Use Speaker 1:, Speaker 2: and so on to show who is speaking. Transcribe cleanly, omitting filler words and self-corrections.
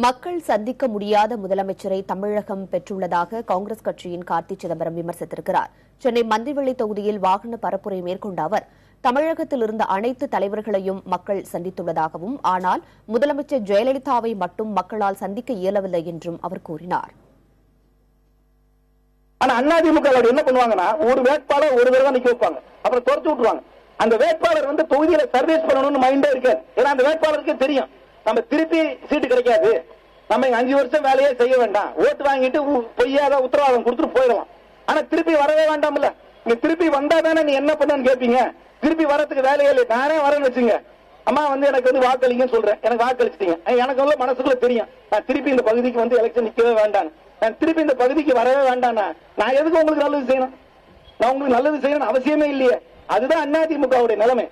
Speaker 1: மக்கள் சந்திக்க முடியாத முதலமைச்சரை தமிழகம் பெற்றுள்ளதாக காங்கிரஸ் கட்சியின் கார்த்தி சிதம்பரம் விமர்சித்திருக்கிறார். சென்னை மந்திவெளி தொகுதியில் வாகன பரப்புரை மேற்கொண்ட அவர் தமிழகத்தில் இருந்த அனைத்து தலைவர்களையும் மக்கள் சந்தித்துள்ளதாகவும், ஆனால் முதலமைச்சர் ஜெயலலிதாவை மட்டும் மக்களால் சந்திக்க இயலவில்லை என்றும் அவர் கூறினார்.
Speaker 2: அதிமுக என்ன பண்ணுவாங்கன்னா, ஒரு வேட்பாளர் ஒரு தடவை நிக்க வைப்பாங்க, அப்புறம் துரத்து விட்டுருவாங்க. அந்த வேட்பாளர் தொகுதியில சர்வீஸ் பண்ணணும்னு மைண்டே இருக்காது. ஏன்னா அந்த வேட்பாளருக்கு தெரியும் நம்ம திருப்பி சீட்டு கிடைக்காது, நம்ம 5 வருஷம் வேலையே செய்ய வேண்டாம், ஓட்டு வாங்கிட்டு பொய்யாத உத்தரவாதம் கொடுத்துட்டு போயிடலாம். ஆனா திருப்பி வரவே வேண்டாம்ல. நீங்க திருப்பி வந்தா தானே நீ என்ன பண்ணு கேட்பீங்க. திருப்பி வரதுக்கு வேலையே இல்லை. நானே வரேன்னு வச்சுங்க, அம்மா எனக்கு வாக்களிங்கன்னு சொல்றேன், எனக்கு வாக்களிச்சிட்டீங்க, எனக்கு மனசுக்குள்ள தெரியும் நான் திருப்பி இந்த பகுதிக்கு எலெக்ஷன் நிக்கவே வேண்டாம், நான் திருப்பி இந்த பகுதிக்கு வரவே வேண்டாம். நான் எதுக்கு உங்களுக்கு நல்லது செய்யணும்? நான் உங்களுக்கு நல்லது செய்யணும்னு அவசியமே இல்லையே. அதுதான் அதிமுகவுடைய நிலைமை.